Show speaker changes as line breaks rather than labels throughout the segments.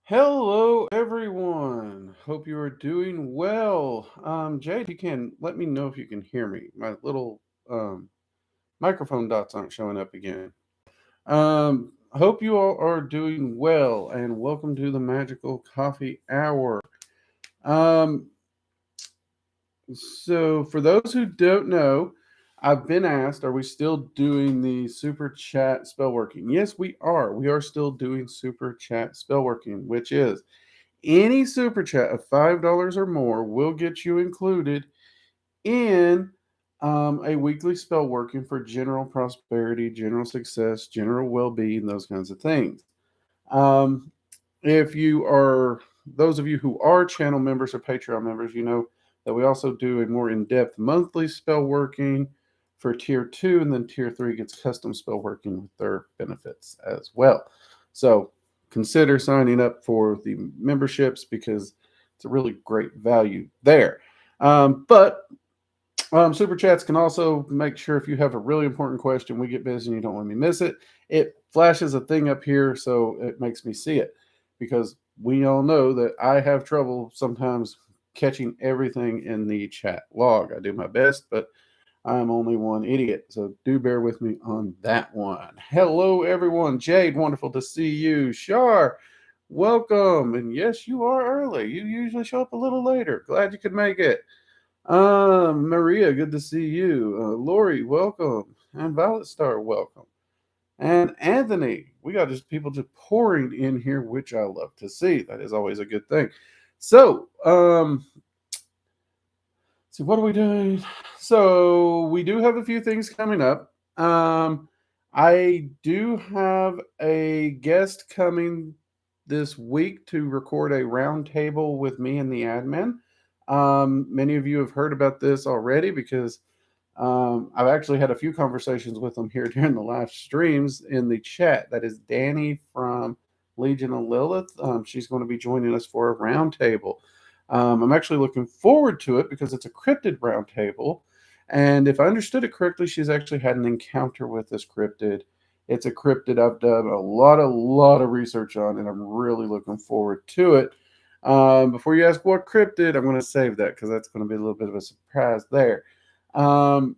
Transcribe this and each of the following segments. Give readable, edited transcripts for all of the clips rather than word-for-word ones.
Hello, everyone. Hope you are doing well. Jade, you can let me know if you can hear me. My little microphone dots aren't showing up again. Hope you all are doing well, and welcome to the Magical Coffee Hour. Um, so, for those who don't know, I've been asked, are we still doing the super chat spell working? Yes, we are. We are still doing super chat spell working, which is any super chat of $5 or more will get you included in a weekly spell working for general prosperity, general success, general well being, those kinds of things. Um, if you are, those of you who are channel members or Patreon members, you know that we also do a more in depth monthly spell working for tier 2, and then tier 3 gets custom spell working with their benefits as well. So consider signing up for the memberships because it's a really great value there. But super chats can also make sure if you have a really important question, we get busy and you don't want me to miss it. It flashes a thing up here, so it makes me see it because we all know that I have trouble sometimes catching everything in the chat log. I do my best, but I'm only one idiot, so do bear with me on that one. Hello, everyone. Jade, wonderful to see you. Shar, welcome. And yes, you are early. You usually show up a little later. Glad you could make it. Maria, good to see you. Lori, welcome. And Violet Star, welcome. And Anthony, we got just people just pouring in here, which I love to see. That is always a good thing. So, see, what are we doing? So, we do have a few things coming up. I do have a guest coming this week to record a roundtable with me and the admin. Many of you have heard about this already because I've actually had a few conversations with them here during the live streams in the chat. That is Danny from Legion of Lilith. She's going to be joining us for a roundtable. I'm actually looking forward to it because it's a cryptid roundtable. And if I understood it correctly, she's actually had an encounter with this cryptid. It's a cryptid I've done a lot of research on, and I'm really looking forward to it. Before you ask what cryptid, I'm going to save that because that's going to be a little bit of a surprise there. But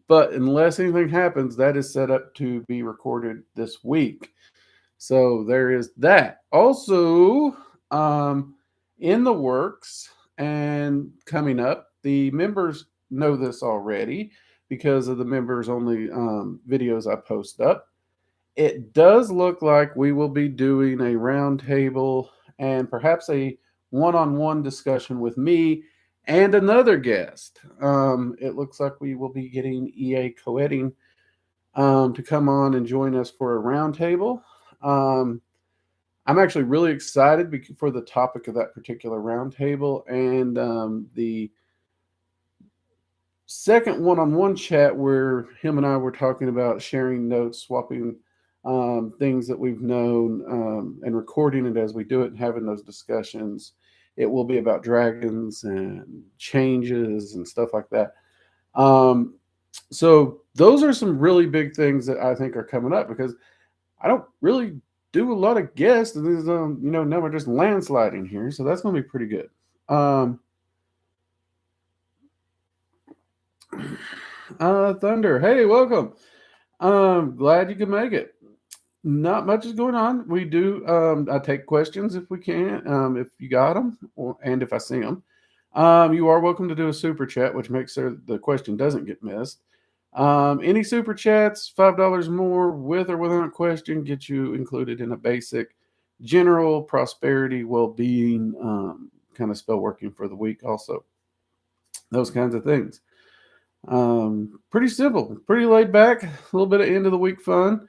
unless anything happens, that is set up to be recorded this week. So there is that. Also, in the works and coming up, the members know this already because of the members only videos I post up. It does look like we will be doing a roundtable and perhaps a one-on-one discussion with me and another guest. It looks like we will be getting EA Coetting to come on and join us for a roundtable. I'm actually really excited for the topic of that particular roundtable and the second one-on-one chat where him and I were talking about sharing notes, swapping things that we've known, and recording it as we do it and having those discussions. It will be about dragons and changes and stuff like that. So those are some really big things that I think are coming up because I don't really do a lot of guests. And now we're just landsliding here, so that's going to be pretty good. Thunder, hey, welcome. Glad you could make it. Not much is going on. We do. I take questions if we can, if you got them, and if I see them. You are welcome to do a super chat, which makes sure the question doesn't get missed. Any super chats, $5 more, with or without a question, get you included in a basic general prosperity, well-being kind of spell working for the week. Also, those kinds of things. Pretty simple, pretty laid back. A little bit of end of the week fun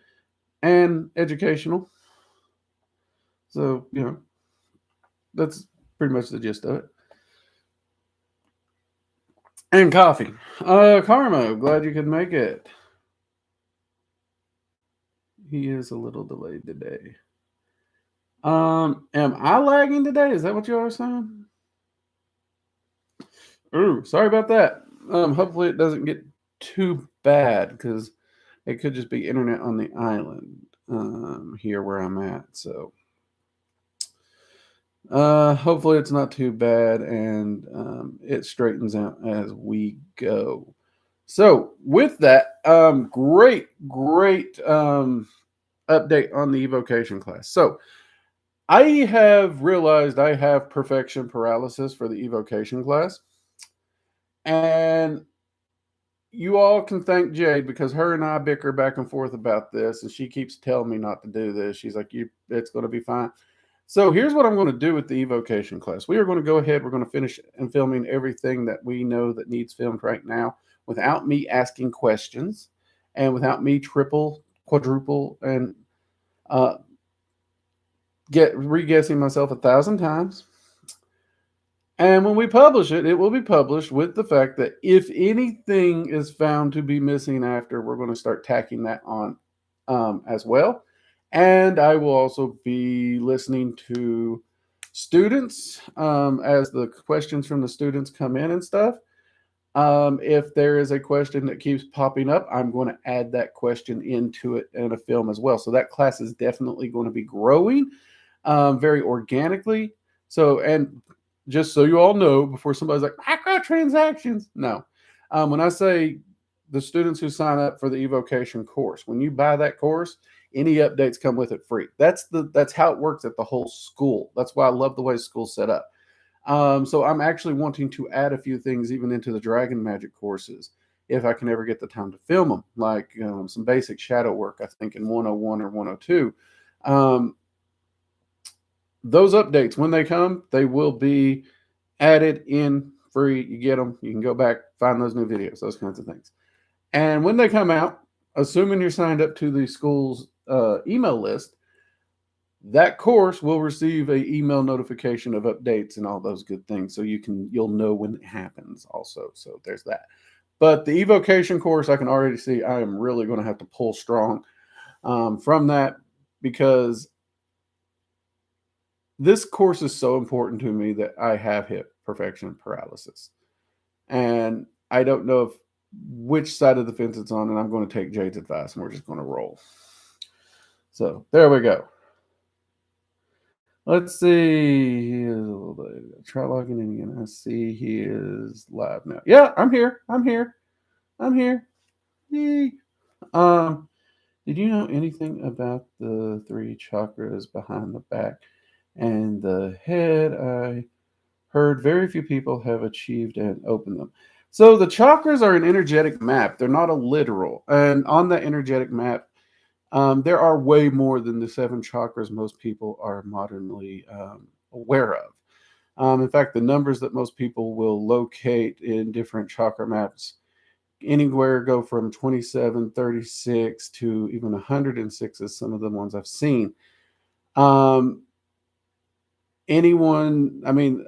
and educational. So, that's pretty much the gist of it. And coffee. Karma, glad you could make it. He is a little delayed today. Am I lagging today? Is that what you are saying? Ooh, sorry about that. Hopefully it doesn't get too bad because it could just be internet on the island here where I'm at. So Hopefully it's not too bad, and it straightens out as we go. So with that, great update on the evocation class. So I have realized I have perfection paralysis for the evocation class, and you all can thank Jade because her and I bicker back and forth about this, and she keeps telling me not to do this. She's like, it's going to be fine." So here's what I'm going to do with the evocation class. We are going to go ahead. We're going to finish and filming everything that we know that needs filmed right now without me asking questions and without me triple, quadruple, and uh, get re-guessing myself 1,000 times. And when we publish it, it will be published with the fact that if anything is found to be missing after, we're going to start tacking that on as well. And I will also be listening to students as the questions from the students come in and stuff. If there is a question that keeps popping up, I'm going to add that question into it in a film as well. So that class is definitely going to be growing very organically. So, and just so you all know, before somebody's like, microtransactions, no. When I say the students who sign up for the evocation course, when you buy that course, any updates come with it free. That's how it works at the whole school. That's why I love the way school's set up. So I'm actually wanting to add a few things even into the Dragon Magic courses if I can ever get the time to film them, like some basic shadow work, I think in 101 or 102. Those updates, when they come, they will be added in free. You get them. You can go back, find those new videos, those kinds of things. And when they come out, assuming you're signed up to the school's email list, that course will receive a email notification of updates and all those good things. So you'll know when it happens also. So there's that. But the evocation course, I can already see I am really going to have to pull strong from that, because this course is so important to me that I have hit perfection paralysis. And I don't know which side of the fence it's on, and I'm going to take Jade's advice and we're just going to roll. So there we go. Let's see. Try logging in again. I see he is live now. Yeah, I'm here. Yay. Did you know anything about the 3 chakras behind the back and the head? I heard very few people have achieved and opened them. So the chakras are an energetic map. They're not a literal. And on that energetic map, there are way more than the 7 chakras most people are modernly aware of. In fact, the numbers that most people will locate in different chakra maps anywhere go from 27, 36 to even 106 is some of the ones I've seen.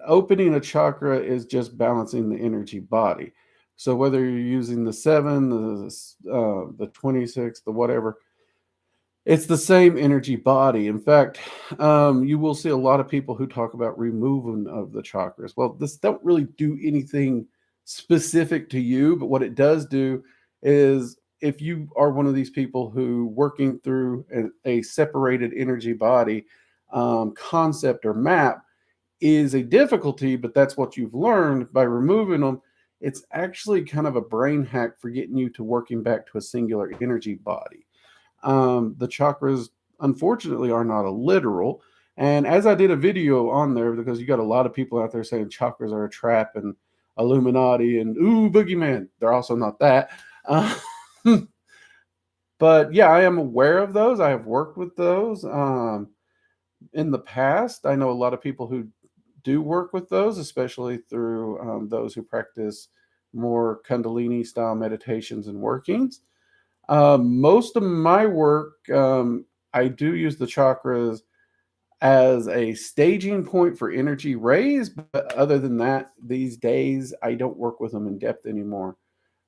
Opening a chakra is just balancing the energy body. So whether you're using the 7, the 26, the whatever, it's the same energy body. In fact, you will see a lot of people who talk about removing of the chakras. Well, this don't really do anything specific to you, but what it does do is, if you are one of these people who working through a separated energy body concept or map is a difficulty, but that's what you've learned by removing them. It's actually kind of a brain hack for getting you to working back to a singular energy body. The chakras, unfortunately, are not a literal. And as I did a video on there, because you got a lot of people out there saying chakras are a trap and Illuminati and ooh, boogeyman. They're also not that. But yeah, I am aware of those. I have worked with those in the past. I know a lot of people who do work with those, especially through those who practice more Kundalini style meditations and workings. Most of my work, I do use the chakras as a staging point for energy rays, but other than that, these days I don't work with them in depth anymore.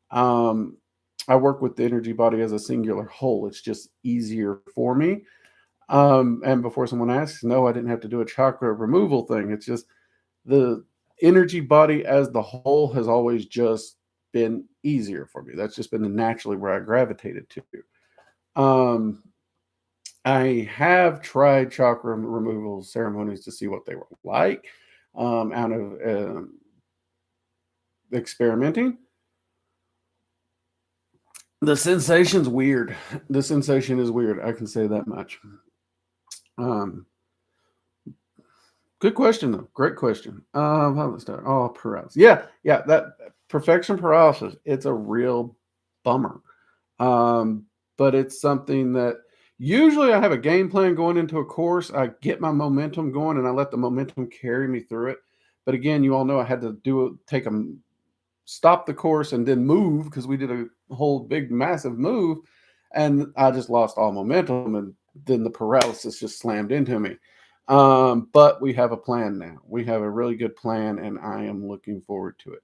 I work with the energy body as a singular whole. It's just easier for me. And before someone asks, no, I didn't have to do a chakra removal thing. It's just the energy body as the whole has always just been easier for me. That's just been naturally where I gravitated to. I have tried chakra removal ceremonies to see what they were like, out of experimenting. The sensation's weird. The sensation is weird. I can say that much. Um, Good question, though. Great question. How let's start. Oh, paralysis. Yeah. That perfection paralysis. It's a real bummer. Um, but it's something that usually I have a game plan going into a course. I get my momentum going, and I let the momentum carry me through it. But again, you all know I had to stop the course and then move because we did a whole big massive move, and I just lost all momentum, and then the paralysis just slammed into me. But we have a plan now. We have a really good plan, and I am looking forward to it.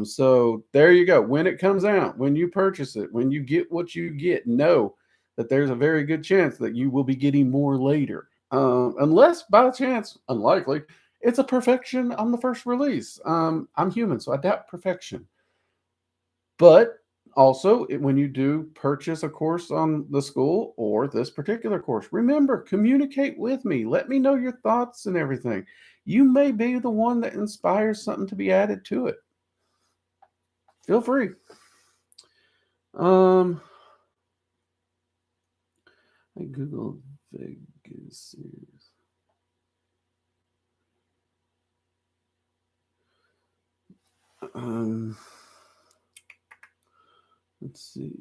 So there you go. When it comes out, when you purchase it, when you get what you get, know that there's a very good chance that you will be getting more later. Unless by chance, unlikely, it's a perfection on the first release. I'm human, so I doubt perfection. But also, when you do purchase a course on the school or this particular course, remember, communicate with me. Let me know your thoughts and everything. You may be the one that inspires something to be added to it. Feel free. I Googled Vegas. Let's see.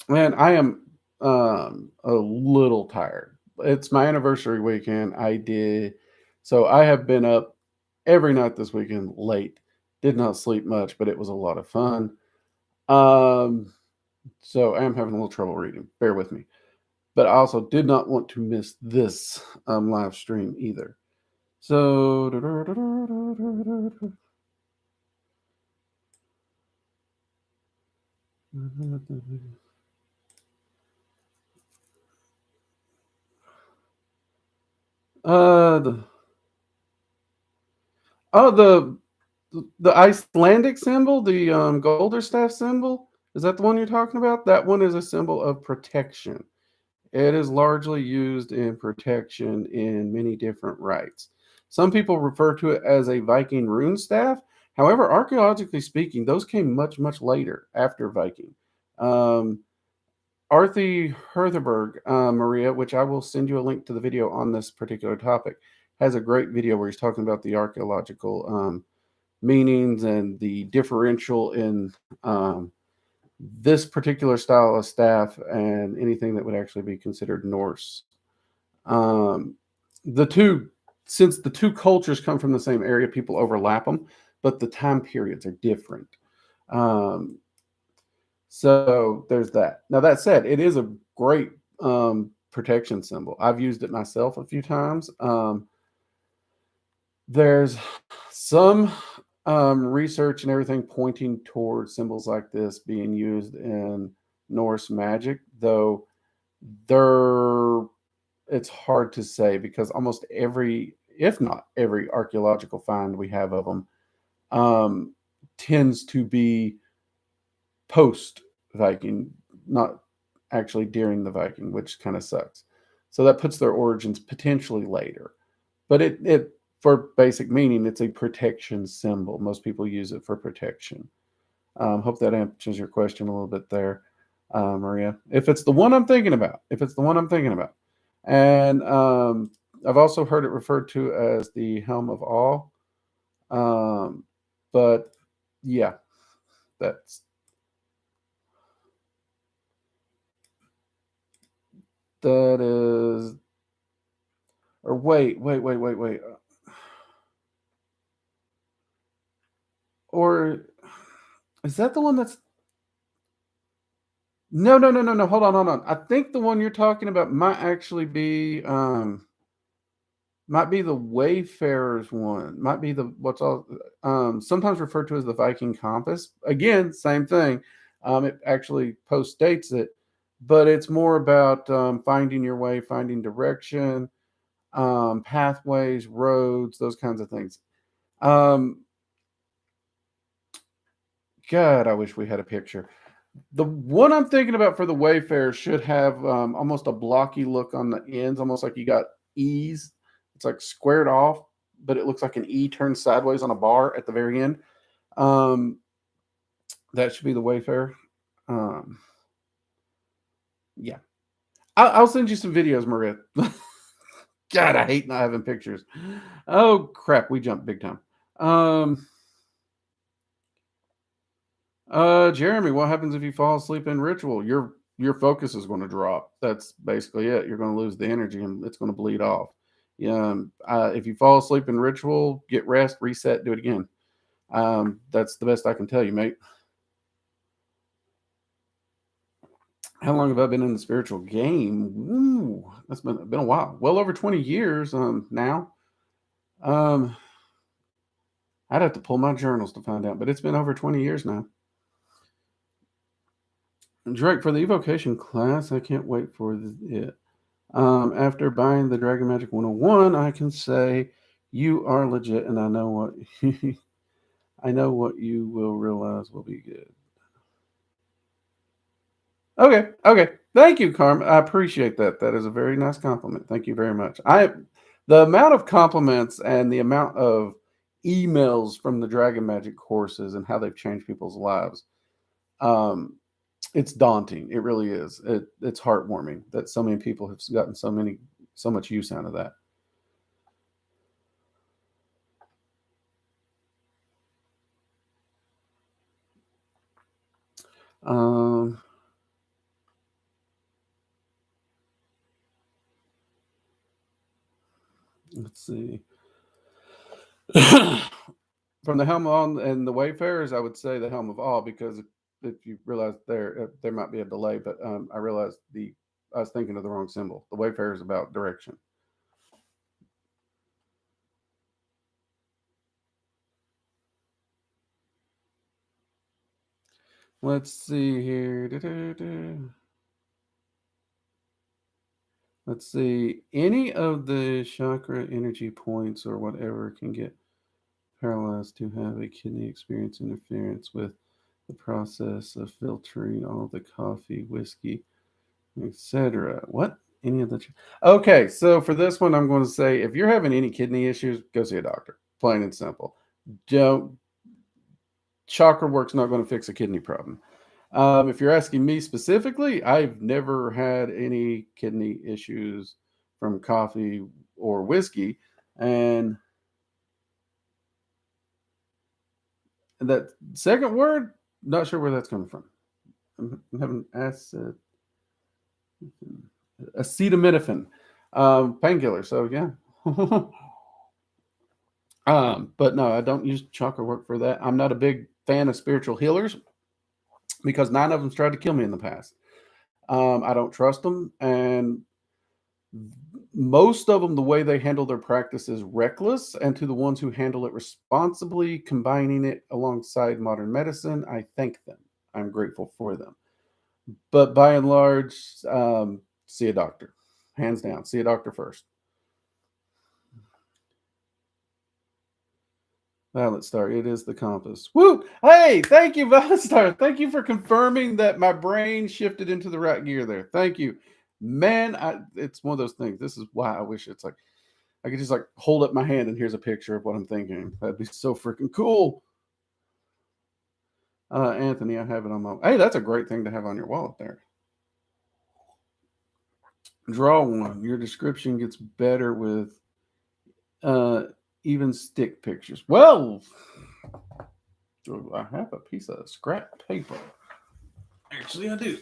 Man, I am a little tired. It's my anniversary weekend. So I have been up every night this weekend late. Did not sleep much, but it was a lot of fun. So I am having a little trouble reading. Bear with me. But I also did not want to miss this live stream either. So the oh the Icelandic symbol, the golder staff symbol, is that the one you're talking about? That one is a symbol of protection. It is largely used in protection in many different rites. Some people refer to it as a Viking rune staff. However, archaeologically speaking, those came much, much later after Viking. Um, Arthi Hertherberg, Maria, which I will send you a link to the video on this particular topic, has a great video where he's talking about the archaeological meanings and the differential in this particular style of staff and anything that would actually be considered Norse. Um, the two, since the two cultures come from the same area, people overlap them, but the time periods are different. Um, so there's that. Now, that said, it is a great protection symbol. I've used it myself a few times. There's some research and everything pointing towards symbols like this being used in Norse magic, though it's hard to say because almost every, if not every, archaeological find we have of them tends to be post Viking, not actually during the Viking, which kind of sucks. So that puts their origins potentially later. But it for basic meaning, it's a protection symbol. Most people use it for protection. Hope that answers your question a little bit there, Maria. If it's the one I'm thinking about, and I've also heard it referred to as the Helm of Awe. But yeah, that's that is. Or wait. Or is that the one that's no. Hold on. I think the one you're talking about might be the Wayfarer's one. Might be the what's all sometimes referred to as the Viking compass. Again, same thing. It actually post dates it, but it's more about finding your way, finding direction, pathways, roads, those kinds of things. God, I wish we had a picture. The one I'm thinking about for the Wayfarer should have almost a blocky look on the ends, almost like you got E's. It's like squared off, but it looks like an E turned sideways on a bar at the very end. Um, that should be the Wayfarer. Um, yeah, I'll send you some videos, Maria. God, I hate not having pictures. Oh crap, we jumped big time. Jeremy, what happens if you fall asleep in ritual? Your focus is going to drop. That's basically it. You're going to lose the energy and it's going to bleed off. Yeah. If you fall asleep in ritual, get rest, reset, do it again. That's the best I can tell you, mate. How long have I been in the spiritual game? Ooh, that's been a while. Well over 20 years now. Um, I'd have to pull my journals to find out, but it's been over 20 years now. Drake, for the evocation class, I can't wait for it. After buying the Dragon Magic 101, I can say you are legit, and I know what I know what you will realize will be good. Okay. Thank you, Carmen. I appreciate that. That is a very nice compliment. Thank you very much. The amount of compliments and the amount of emails from the Dragon Magic courses and how they've changed people's lives. It's daunting. It really is. It's heartwarming that so many people have gotten so much use out of that. Let's see. From the helm on and the Wayfarers, I would say the helm of all, because if you realize there might be a delay, but I realized I was thinking of the wrong symbol. The Wayfarer is about direction. Let's see here. Let's see. Any of the chakra energy points or whatever can get paralyzed to have a kidney experience interference with the process of filtering all the coffee, whiskey, etc. What? Any of the. Okay, so for this one, I'm going to say if you're having any kidney issues, go see a doctor. Plain and simple. Don't. Chakra work's not going to fix a kidney problem. If you're asking me specifically, I've never had any kidney issues from coffee or whiskey. And that second word, not sure where that's coming from. I'm having acetaminophen, painkiller. So yeah. But no, I don't use chakra work for that. I'm not a big fan of spiritual healers because 9 of them tried to kill me in the past. I don't trust them, and most of them, the way they handle their practice is reckless. And to the ones who handle it responsibly, combining it alongside modern medicine, I thank them. I'm grateful for them. But by and large, see a doctor, hands down. See a doctor first. Violet Star, it is the compass. Woo! Hey, thank you, Violet Star. Thank you for confirming that my brain shifted into the right gear there. Thank you. Man, it's one of those things. This is why I wish it's like I could just like hold up my hand and here's a picture of what I'm thinking. That'd be so freaking cool. Anthony, I have it on my. Hey, that's a great thing to have on your wallet there. Draw one. Your description gets better with even stick pictures. Well, I have a piece of scrap paper. Actually, I do.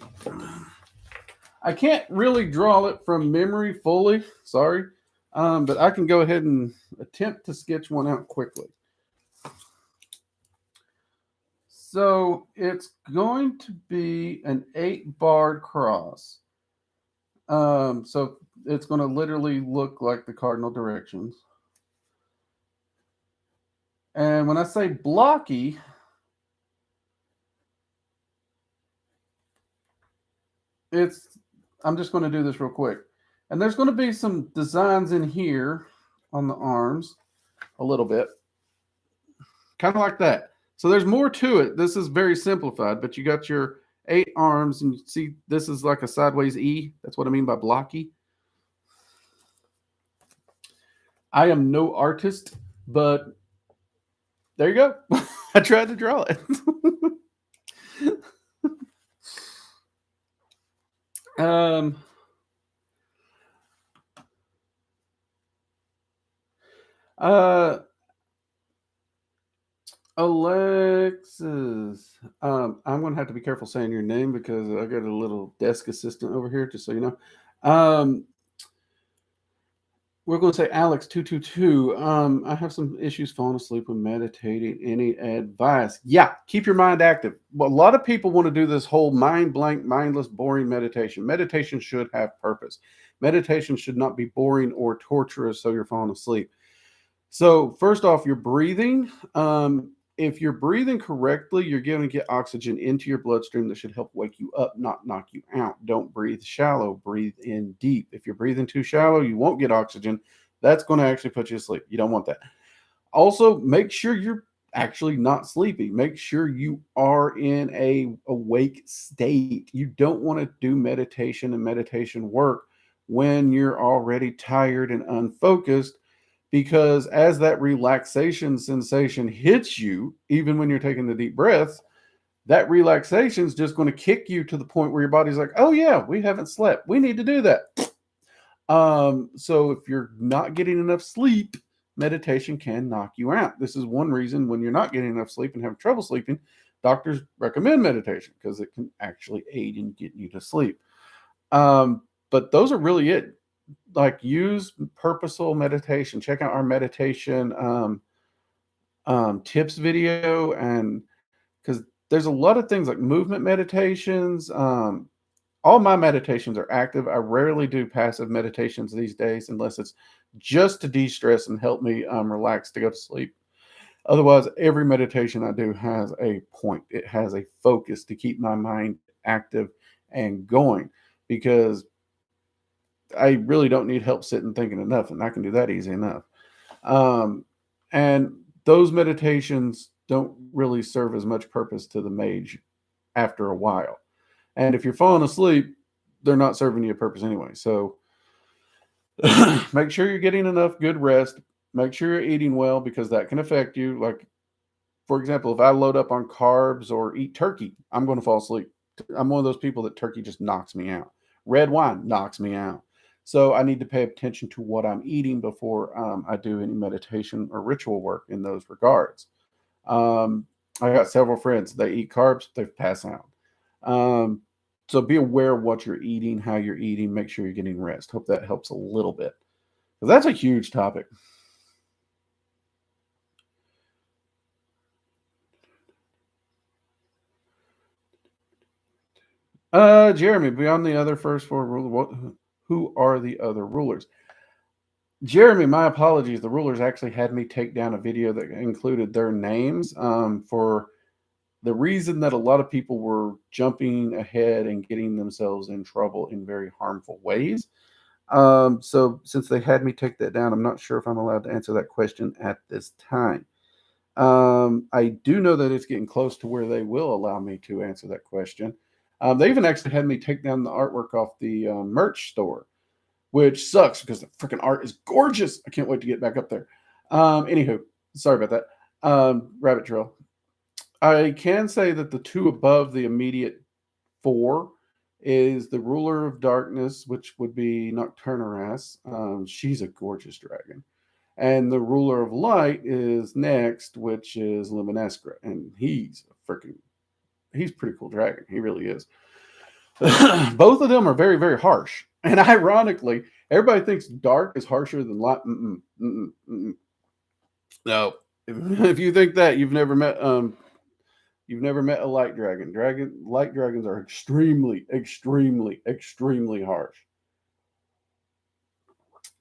I can't really draw it from memory fully. Sorry. But I can go ahead and attempt to sketch one out quickly. So it's going to be an 8-barred cross. So it's going to literally look like the cardinal directions. And when I say blocky, I'm just going to do this real quick. And there's going to be some designs in here on the arms a little bit. Kind of like that. So there's more to it. This is very simplified, but you got your 8 arms, and you see this is like a sideways E. That's what I mean by blocky. I am no artist, but there you go. I tried to draw it. Alexis, I'm going to have to be careful saying your name because I got a little desk assistant over here, just so you know. We're going to say Alex222. I have some issues falling asleep when meditating. Any advice? Yeah, keep your mind active. Well, a lot of people want to do this whole mind blank, mindless, boring meditation. Meditation should have purpose. Meditation should not be boring or torturous so you're falling asleep. So first off, your breathing. If you're breathing correctly, you're going to get oxygen into your bloodstream that should help wake you up, not knock you out. Don't breathe shallow, breathe in deep. If you're breathing too shallow, you won't get oxygen. That's going to actually put you to sleep. You don't want that. Also, make sure you're actually not sleepy. Make sure you are in a awake state. You don't want to do meditation and meditation work when you're already tired and unfocused, because as that relaxation sensation hits you, even when you're taking the deep breaths, that relaxation is just going to kick you to the point where your body's like, oh yeah, we haven't slept, we need to do that. So if you're not getting enough sleep, meditation can knock you out. This is one reason when you're not getting enough sleep and have trouble sleeping, doctors recommend meditation because it can actually aid in getting you to sleep. But those are really it. Like, use purposeful meditation. Check out our meditation tips video, and because there's a lot of things like movement meditations. All my meditations are active. I rarely do passive meditations these days unless it's just to de-stress and help me relax to go to sleep. Otherwise, every meditation I do has a point. It has a focus to keep my mind active and going, because I really don't need help sitting thinking of nothing. I can do that easy enough. And those meditations don't really serve as much purpose to the mage after a while. And if you're falling asleep, they're not serving you a purpose anyway. So make sure you're getting enough good rest. Make sure you're eating well, because that can affect you. Like, for example, if I load up on carbs or eat turkey, I'm going to fall asleep. I'm one of those people that turkey just knocks me out. Red wine knocks me out. So I need to pay attention to what I'm eating before I do any meditation or ritual work in those regards. I got several friends, they eat carbs, they pass out. So be aware of what you're eating, how you're eating, make sure you're getting rest. Hope that helps a little bit, because that's a huge topic. Jeremy, beyond the other first four rulers, who are the other rulers? Jeremy, my apologies. The rulers actually had me take down a video that included their names for the reason that a lot of people were jumping ahead and getting themselves in trouble in very harmful ways. So since they had me take that down, I'm not sure if I'm allowed to answer that question at this time. I do know that it's getting close to where they will allow me to answer that question. They even actually had me take down the artwork off the merch store, which sucks because the freaking art is gorgeous. I can't wait to get back up there. Anywho, sorry about that. Rabbit trail. I can say that the two above the immediate four is the ruler of darkness, which would be Nocturnaras. She's a gorgeous dragon. And the ruler of light is next, which is Luminescra. And he's pretty cool dragon. He really is. Both of them are very, very harsh. And ironically, everybody thinks dark is harsher than light. No, if you think that, you've never met a light dragon. Light dragons are extremely, extremely, extremely harsh.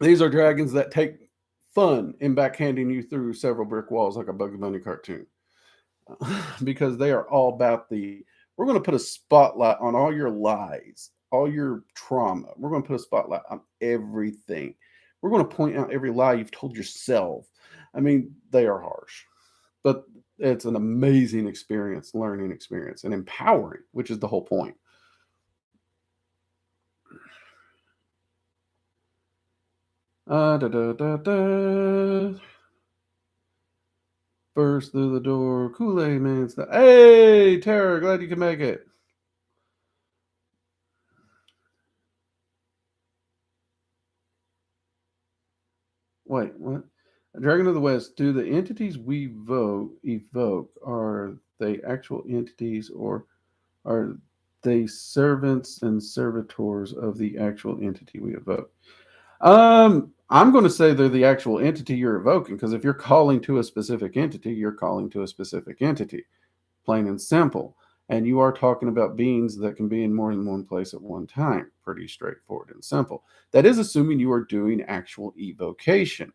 These are dragons that take fun in backhanding you through several brick walls like a Bugs Bunny cartoon, because they are all about we're going to put a spotlight on all your lies, all your trauma. We're going to put a spotlight on everything. We're going to point out every lie you've told yourself. I mean, they are harsh. But it's an amazing experience, learning experience, and empowering, which is the whole point. Da, da, da, da. Burst through the door. Kool-Aid Man. Hey, Tara, glad you can make it. Wait, what? Dragon of the West, do the entities we evoke, are they actual entities or are they servants and servitors of the actual entity we evoke? I'm going to say they're the actual entity you're evoking, because if you're calling to a specific entity, you're calling to a specific entity, plain and simple. And you are talking about beings that can be in more than one place at one time. Pretty straightforward and simple. That is assuming you are doing actual evocation.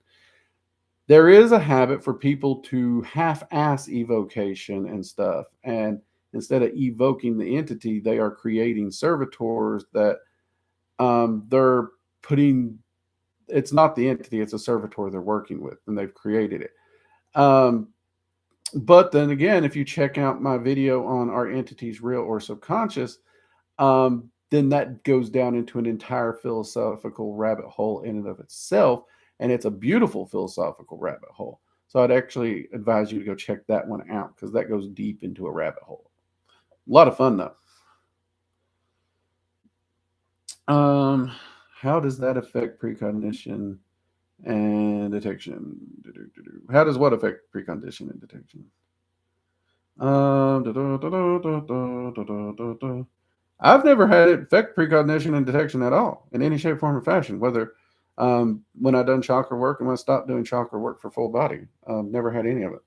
There is a habit for people to half-ass evocation and stuff, and instead of evoking the entity, they are creating servitors that they're putting. It's not the entity; it's a servitor they're working with, and they've created it. But then again, if you check out my video on are entities real or subconscious, then that goes down into an entire philosophical rabbit hole in and of itself. And it's a beautiful philosophical rabbit hole. So I'd actually advise you to go check that one out, because that goes deep into a rabbit hole. A lot of fun, though. How does that affect precognition and detection? How does what affect precognition and detection? I've never had it affect precognition and detection at all in any shape, form, or fashion. Whether when I done chakra work and when I stopped doing chakra work for full body, never had any of it.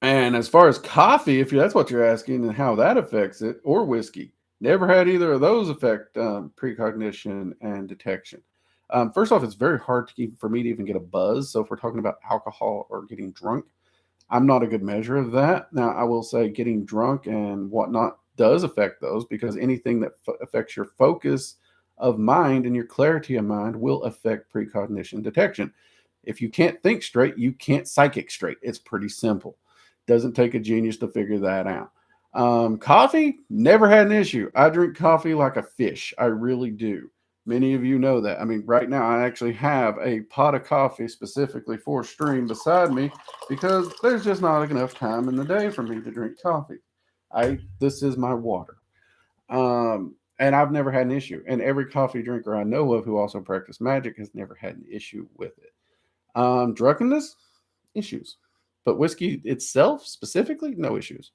And as far as coffee, if that's what you're asking, and how that affects it, or whiskey, never had either of those affect precognition and detection. First off, it's very hard for me to even get a buzz. So if we're talking about alcohol or getting drunk, I'm not a good measure of that. Now, I will say getting drunk and whatnot does affect those, because anything that affects your focus of mind and your clarity of mind will affect precognition detection. If you can't think straight, you can't psychic straight. It's pretty simple. Doesn't take a genius to figure that out. Coffee, never had an issue. I drink coffee like a fish. I really do. Many of you know that. I mean, right now I actually have a pot of coffee specifically for stream beside me, because there's just not enough time in the day for me to drink coffee. This is my water. And I've never had an issue. And every coffee drinker I know of who also practice magic has never had an issue with it. Drunkenness, issues. But whiskey itself, specifically, no issues.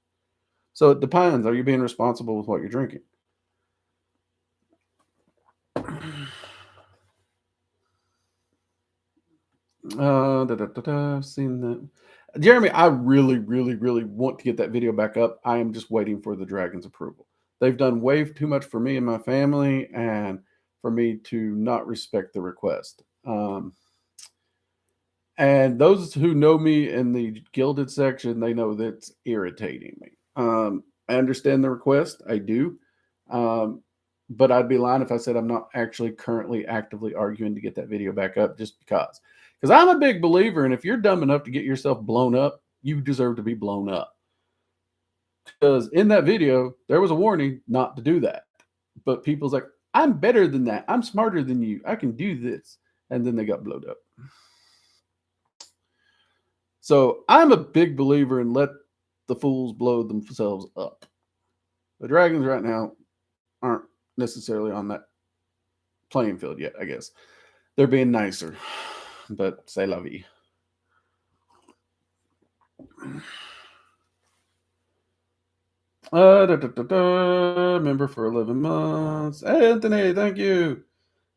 So it depends. Are you being responsible with what you're drinking? I've seen that. Jeremy, I really, really, really want to get that video back up. I am just waiting for the Dragon's approval. They've done way too much for me and my family, and for me to not respect the request. And those who know me in the gilded section, they know that's irritating me. I understand the request. I do. But I'd be lying if I said I'm not actually currently actively arguing to get that video back up, just because. Because I'm a big believer, and if you're dumb enough to get yourself blown up, you deserve to be blown up. Because in that video, there was a warning not to do that. But people's like, I'm better than that. I'm smarter than you. I can do this. And then they got blown up. So I'm a big believer in let the fools blow themselves up. The dragons right now aren't necessarily on that playing field yet, I guess. They're being nicer, but c'est la vie. Member for 11 months. Anthony, thank you.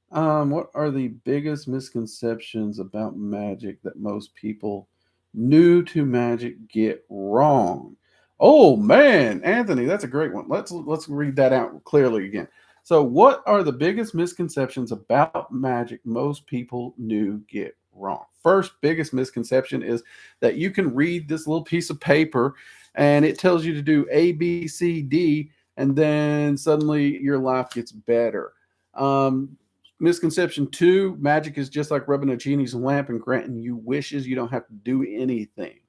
What are the biggest misconceptions about magic that most people new to magic get wrong? Oh man, Anthony, that's a great one. Let's read that out clearly again. So, what are the biggest misconceptions about magic most people new get wrong? First biggest misconception is that you can read this little piece of paper and it tells you to do A, B, C, D, and then suddenly your life gets better. Misconception 2, magic is just like rubbing a genie's lamp and granting you wishes. You don't have to do anything.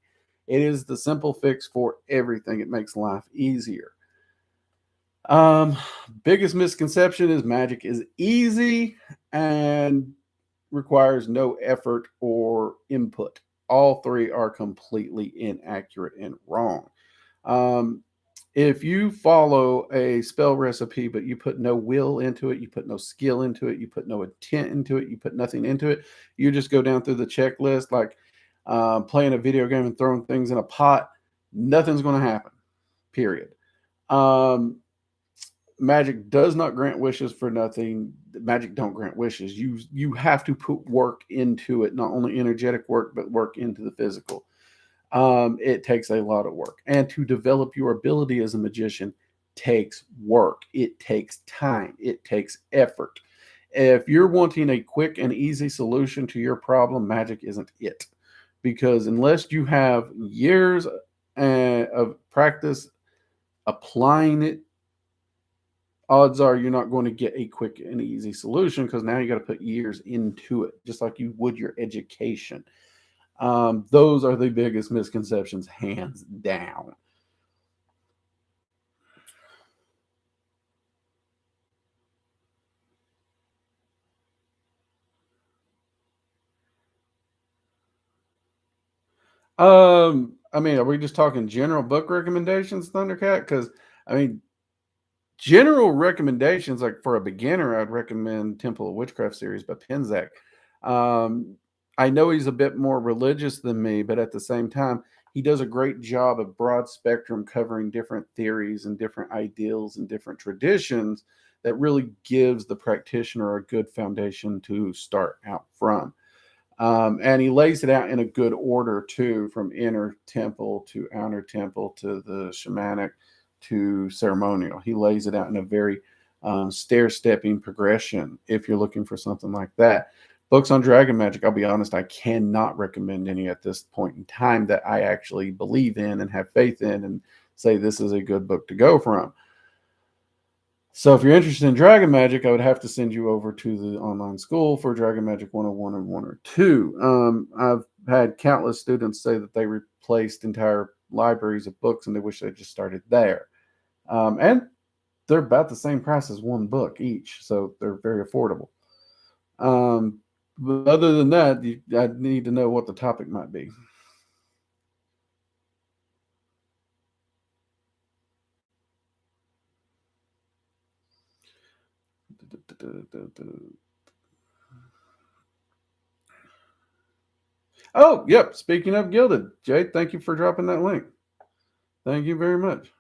It is the simple fix for everything. It makes life easier. Biggest misconception is magic is easy and requires no effort or input. All three are completely inaccurate and wrong. Um, if you follow a spell recipe, but you put no will into it, you put no skill into it, you put no intent into it, you put nothing into it, you just go down through the checklist like playing a video game and throwing things in a pot, nothing's going to happen, period. Um, Magic does not grant wishes for nothing. Magic don't grant wishes. You have to put work into it, not only energetic work, but work into the physical. It takes a lot of work. And to develop your ability as a magician takes work. It takes time. It takes effort. If you're wanting a quick and easy solution to your problem, magic isn't it. Because unless you have years of practice applying it, odds are you're not going to get a quick and easy solution because now you got to put years into it, just like you would your education. Those are the biggest misconceptions, hands down. I mean, are we just talking general book recommendations, Thundercat? Because I mean, general recommendations, like for a beginner, I'd recommend Temple of Witchcraft series by Pencak. Um, I know he's a bit more religious than me, but at the same time, he does a great job of broad spectrum covering different theories and different ideals and different traditions that really gives the practitioner a good foundation to start out from. And he lays it out in a good order too, from inner temple to outer temple to the shamanic to ceremonial. He lays it out in a very stair-stepping progression if you're looking for something like that. Books on dragon magic, I'll be honest, I cannot recommend any at this point in time that I actually believe in and have faith in and say this is a good book to go from. So if you're interested in dragon magic, I would have to send you over to the online school for Dragon Magic 101 and 102. I've had countless students say that they replaced entire libraries of books and they wish they just started there. And they're about the same price as one book each, so they're very affordable. But other than that, I need to know what the topic might be. Oh, yep. Speaking of Gilded, Jay, thank you for dropping that link. Thank you very much.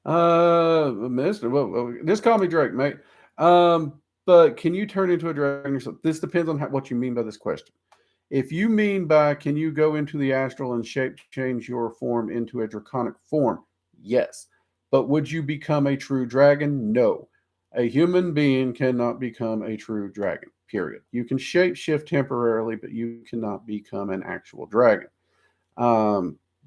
Mister, well, just call me Drake, mate. But can you turn into a dragon yourself? This depends on what you mean by this question. If you mean by can you go into the astral and shape change your form into a draconic form? Yes. But would you become a true dragon? No. A human being cannot become a true dragon, period. You can shape shift temporarily, but you cannot become an actual dragon.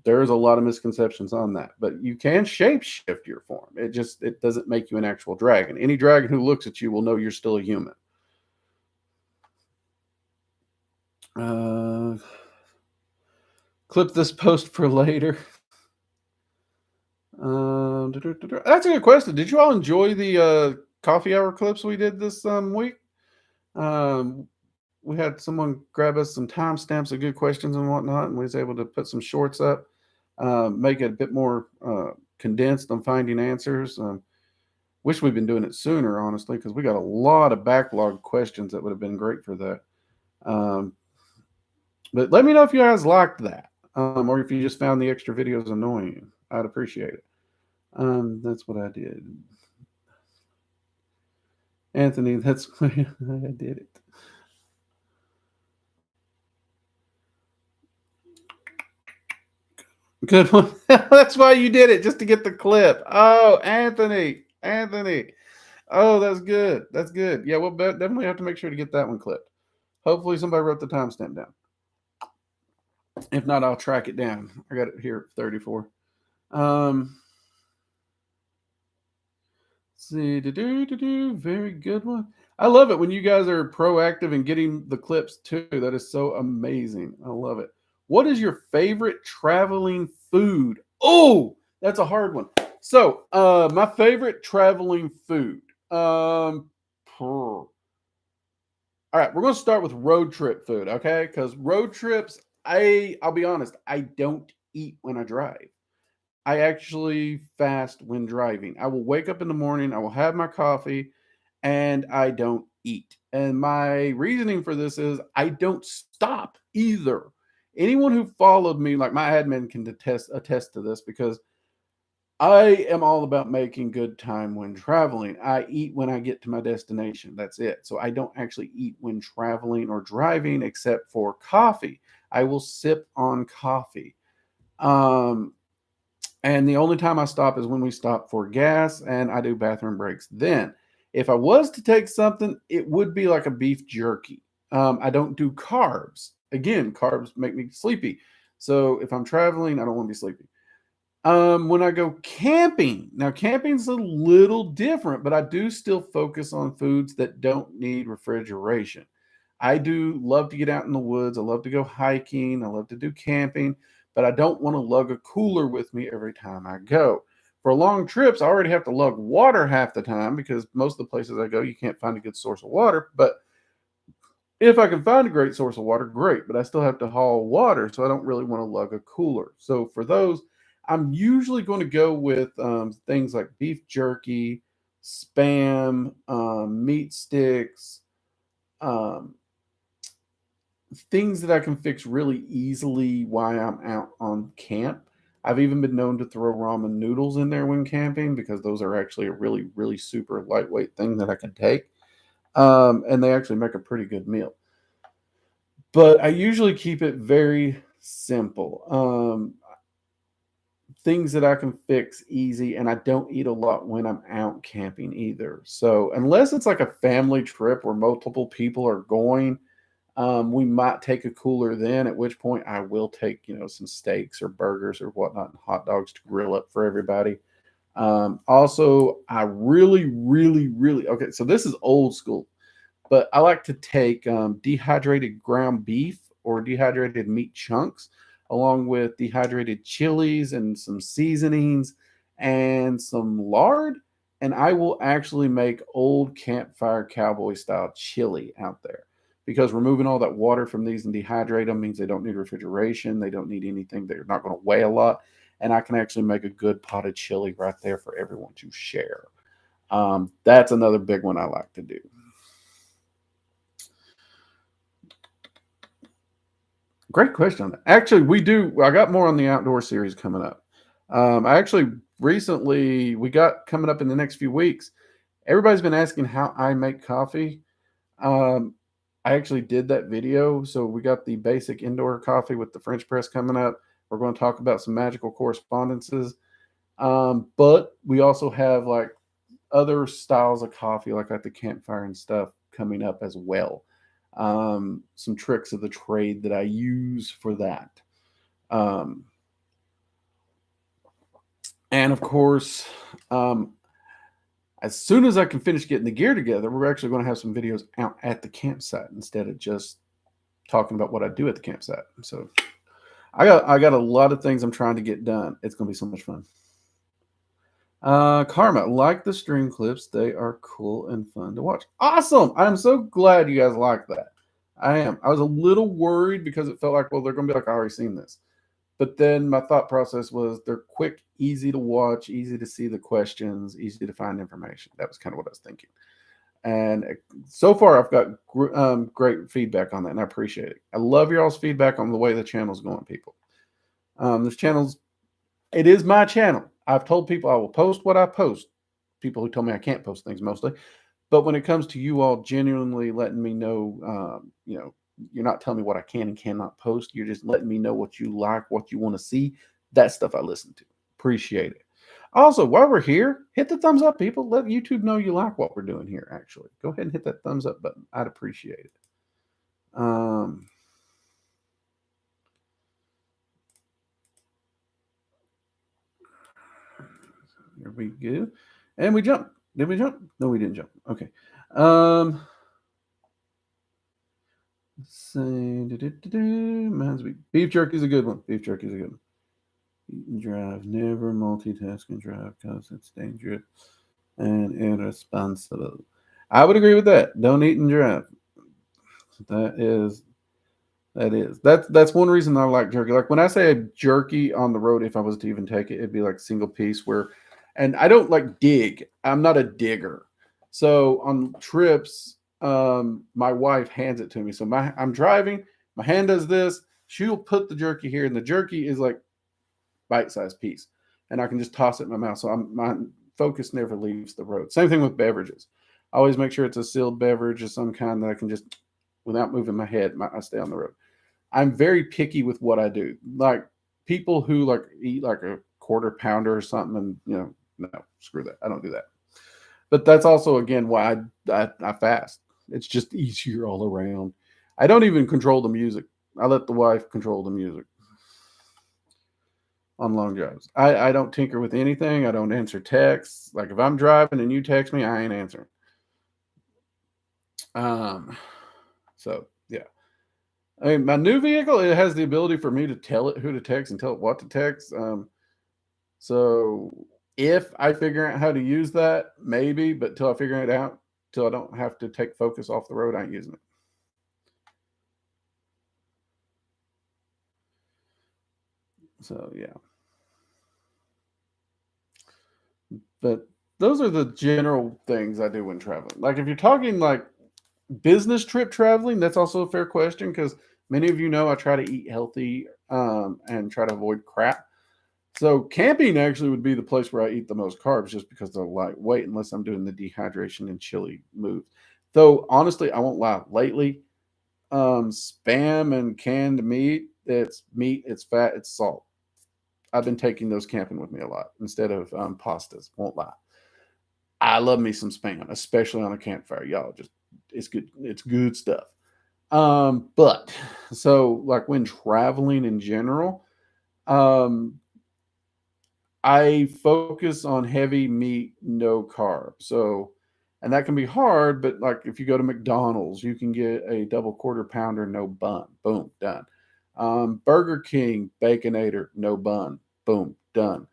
There's a lot of misconceptions on that, but you can shape shift your form. It doesn't make you an actual dragon. Any dragon who looks at you will know you're still a human. Clip this post for later. That's a good question. Did you all enjoy the coffee hour clips we did this week? We had someone grab us some timestamps of good questions and whatnot, and we was able to put some shorts up, make it a bit more condensed on finding answers. Wish we'd been doing it sooner, honestly, because we got a lot of backlog questions that would have been great for that. But let me know if you guys liked that, or if you just found the extra videos annoying. I'd appreciate it. That's what I did. Anthony, that's why I did it. Good one. That's why you did it, just to get the clip. Oh, Anthony. Oh, that's good. That's good. Yeah, we'll definitely have to make sure to get that one clipped. Hopefully somebody wrote the timestamp down. If not, I'll track it down. I got it here at 34. See, very good one. I love it when you guys are proactive in getting the clips too. That is so amazing. I love it. What is your favorite traveling food? Oh, that's a hard one. So, my favorite traveling food. All right, we're going to start with road trip food, okay? Because road trips, I'll be honest, I don't eat when I drive. I actually fast when driving. I will wake up in the morning, I will have my coffee, and I don't eat. And my reasoning for this is I don't stop either. Anyone who followed me, like my admin, can attest to this because I am all about making good time when traveling. I eat when I get to my destination. That's it. So I don't actually eat when traveling or driving except for coffee. I will sip on coffee. Um, and the only time I stop is when we stop for gas and I do bathroom breaks. Then, if I was to take something, it would be like a beef jerky. I don't do carbs. Again, carbs make me sleepy. So if I'm traveling, I don't want to be sleepy. When I go camping, now camping's a little different, but I do still focus on foods that don't need refrigeration. I do love to get out in the woods. I love to go hiking. I love to do camping, but I don't want to lug a cooler with me every time I go. For long trips, I already have to lug water half the time because most of the places I go, you can't find a good source of water. But if I can find a great source of water, great, but I still have to haul water, so I don't really want to lug a cooler. So for those, I'm usually going to go with things like beef jerky, spam, meat sticks, um, things that I can fix really easily while I'm out on camp. I've even been known to throw ramen noodles in there when camping because those are actually a really, really super lightweight thing that I can take. And they actually make a pretty good meal. But I usually keep it very simple. Things that I can fix easy, and I don't eat a lot when I'm out camping either. So unless it's like a family trip where multiple people are going, we might take a cooler then. At which point I will take some steaks or burgers or whatnot, and hot dogs to grill up for everybody. Also, I really, really, really okay. So this is old school. But I like to take dehydrated ground beef or dehydrated meat chunks, along with dehydrated chilies and some seasonings and some lard. And I will actually make old campfire cowboy style chili out there because removing all that water from these and dehydrate them means they don't need refrigeration. They don't need anything. They're not going to weigh a lot. And I can actually make a good pot of chili right there for everyone to share. That's another big one I like to do. Great question. Actually, we do. I got more on the outdoor series coming up. I actually recently we got coming up in the next few weeks. Everybody's been asking how I make coffee. Um, I actually did that video. So we got the basic indoor coffee with the French press coming up. We're going to talk about some magical correspondences. But we also have like other styles of coffee, like at the campfire and stuff, coming up as well. Some tricks of the trade that I use for that. Um, and of course, um, as soon as I can finish getting the gear together, we're actually going to have some videos out at the campsite instead of just talking about what I do at the campsite. So I got a lot of things I'm trying to get done. It's going to be so much fun. Karma, like the stream clips, they are cool and fun to watch. Awesome! I'm so glad you guys like that. I am. I was a little worried because it felt like, well, they're going to be like, I already seen this. But then my thought process was they're quick, easy to watch, easy to see the questions, easy to find information. That was kind of what I was thinking. And so far, I've got great feedback on that, and I appreciate it. I love your all's feedback on the way the channel's going, people. This channel's it is my channel. I've told people I will post what I post. People who tell me I can't post things mostly. But when it comes to you all genuinely letting me know, you're not telling me what I can and cannot post. You're just letting me know what you like, what you want to see. That stuff I listen to. Appreciate it. Also, while we're here, hit the thumbs up, people. Let YouTube know you like what we're doing here, actually. Go ahead and hit that thumbs up button. I'd appreciate it. Here we go. And we jump. Did we jump? No, we didn't jump. Okay. Let's see. Mine's beef jerky is a good one. Beef jerky is a good one. Eat and drive. Never multitask and drive because it's dangerous and irresponsible. I would agree with that. Don't eat and drive. That is that's one reason I like jerky. Like when I say a jerky on the road, if I was to even take it, it'd be like single piece where, and I don't like dig. I'm not a digger. So on trips, my wife hands it to me. So I'm driving, my hand does this, she'll put the jerky here, and the jerky is like bite-sized piece. And I can just toss it in my mouth. So my focus never leaves the road. Same thing with beverages. I always make sure it's a sealed beverage of some kind that I can just, without moving my head, I stay on the road. I'm very picky with what I do. Like people who like eat like a quarter pounder or something, and no, screw that. I don't do that. But that's also again why I fast. It's just easier all around. I don't even control the music. I let the wife control the music on long drives. I don't tinker with anything. I don't answer texts. Like if I'm driving and you text me, I ain't answering. So yeah. I mean, my new vehicle, it has the ability for me to tell it who to text and tell it what to text. So if I figure out how to use that, maybe, but till I figure it out, till I don't have to take focus off the road, I ain't using it. So yeah. But those are the general things I do when traveling. Like if you're talking like business trip traveling, that's also a fair question because many of you know I try to eat healthy and try to avoid crap. So camping actually would be the place where I eat the most carbs just because they're lightweight unless I'm doing the dehydration and chili move. Though honestly, I won't lie. Lately, spam and canned meat, it's fat, it's salt. I've been taking those camping with me a lot instead of pastas. Won't lie. I love me some spam, especially on a campfire. Y'all just it's good. It's good stuff. But so like when traveling in general, um, I focus on heavy meat, no carb. So, and that can be hard, but like if you go to McDonald's, you can get a double quarter pounder, no bun. Boom, done. Burger King, Baconator, no bun. Boom, done.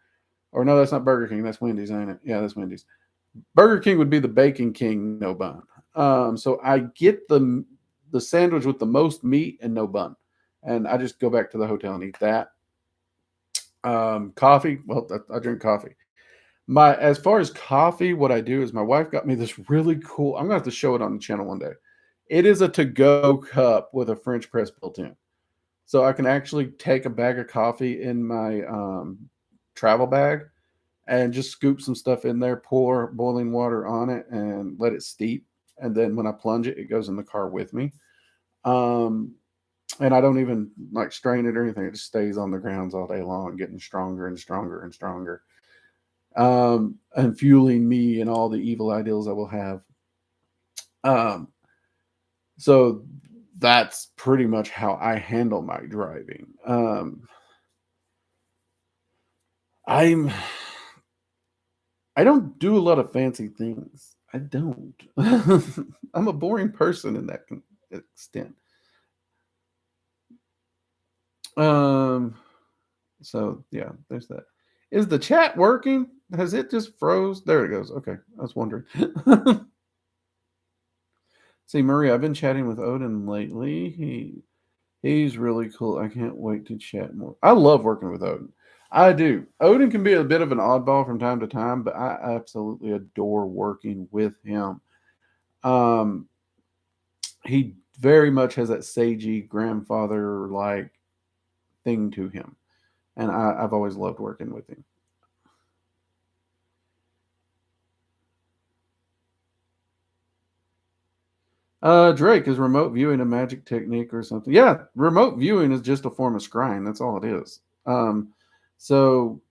Or no, that's not Burger King. That's Wendy's, ain't it? Yeah, that's Wendy's. Burger King would be the Bacon King, no bun. So I get the sandwich with the most meat and no bun, and I just go back to the hotel and eat that. Coffee, well, I drink coffee. My As far as coffee, what I do is my wife got me this really cool. I'm gonna have to show it on the channel one day. It is a to-go cup with a French press built in, so I can actually take a bag of coffee in my travel bag and just scoop some stuff in there, pour boiling water on it, and let it steep. And then when I plunge it, it goes in the car with me. Um, and I don't even like strain it or anything. It just stays on the grounds all day long, getting stronger and stronger and stronger, and fueling me and all the evil ideals I will have. Um, so that's pretty much how I handle my driving. I'm I don't do a lot of fancy things. I don't. I'm a boring person in that extent. Um. So yeah, there's that. Is the chat working? Has it just froze? There it goes. Okay, I was wondering. See, Maria, I've been chatting with Odin lately. He's really cool. I can't wait to chat more. I love working with Odin. I do. Odin can be a bit of an oddball from time to time, but I absolutely adore working with him. Um, he very much has that sagey grandfather like thing to him, and I've always loved working with him. Drake, is remote viewing a magic technique or something? Yeah, remote viewing is just a form of scrying. That's all it is. So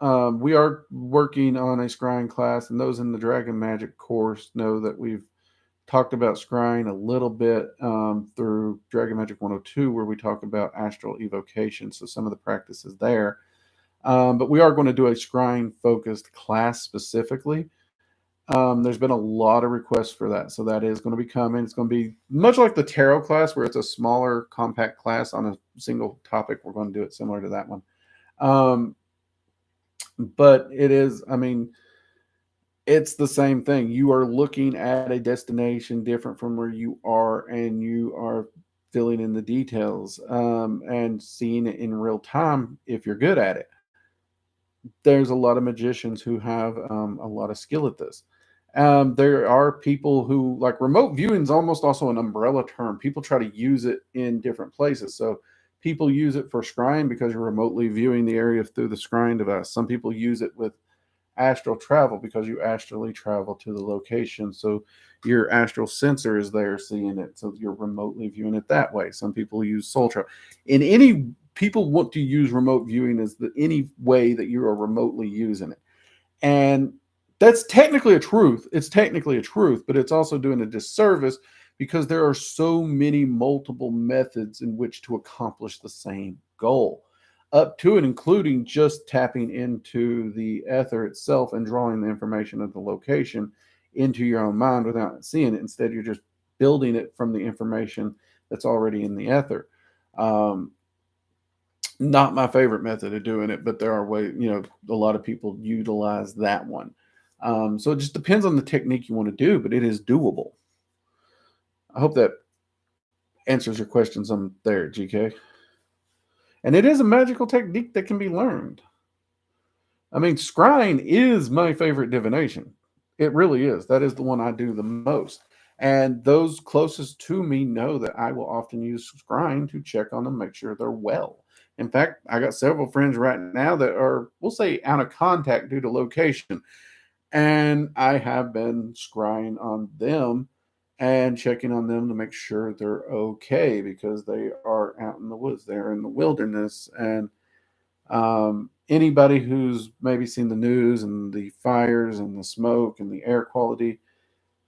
we are working on a scrying class, and those in the Dragon Magic course know that we've talked about scrying a little bit through Dragon Magic 102, where we talk about astral evocation. So some of the practices there. But we are going to do a scrying focused class specifically. There's been a lot of requests for that, so that is going to be coming. It's going to be much like the tarot class, where it's a smaller, compact class on a single topic. We're going to do it similar to that one. But it is, I mean, it's the same thing. You are looking at a destination different from where you are, and you are filling in the details and seeing it in real time if you're good at it. There's a lot of magicians who have a lot of skill at this. There are people who, like, remote viewing is almost also an umbrella term. People try to use it in different places. So people use it for scrying because you're remotely viewing the area through the scrying device. Some people use it with astral travel because you astrally travel to the location. So your astral sensor is there seeing it. So you're remotely viewing it that way. Some people use soul travel. In any People want to use remote viewing as any way that you are remotely using it. And that's technically a truth. It's technically a truth, but it's also doing a disservice because there are so many multiple methods in which to accomplish the same goal, up to and including just tapping into the ether itself and drawing the information of the location into your own mind without seeing it. Instead, you're just building it from the information that's already in the ether. Not my favorite method of doing it, but there are ways, a lot of people utilize that one. So it just depends on the technique you want to do, but it is doable. I hope that answers your questions on there, GK. And it is a magical technique that can be learned. I mean, scrying is my favorite divination. It really is. That is the one I do the most. And those closest to me know that I will often use scrying to check on them, make sure they're well. In fact, I got several friends right now that are, we'll say, out of contact due to location. And I have been scrying on them and checking on them to make sure they're okay, because they are out in the woods. They're in the wilderness. And anybody who's maybe seen the news and the fires and the smoke and the air quality,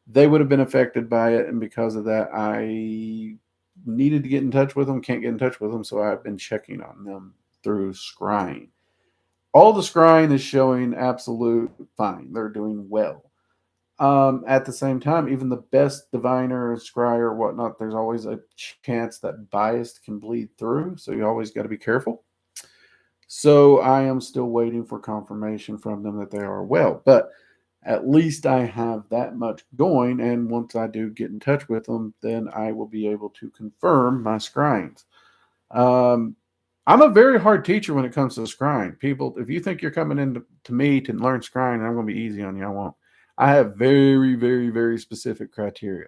they would have been affected by it. And because of that, I needed to get in touch with them, can't get in touch with them. So I've been checking on them through scrying. All the scrying is showing absolute fine. They're doing well. At the same time, even the best diviner, scryer, or whatnot, there's always a chance that bias can bleed through. So you always got to be careful. So I am still waiting for confirmation from them that they are well. But at least I have that much going. And once I do get in touch with them, then I will be able to confirm my scryings. I'm a very hard teacher when it comes to scrying. People, if you think you're coming in to me to learn scrying, I'm going to be easy on you. I won't. I have very, very, very specific criteria.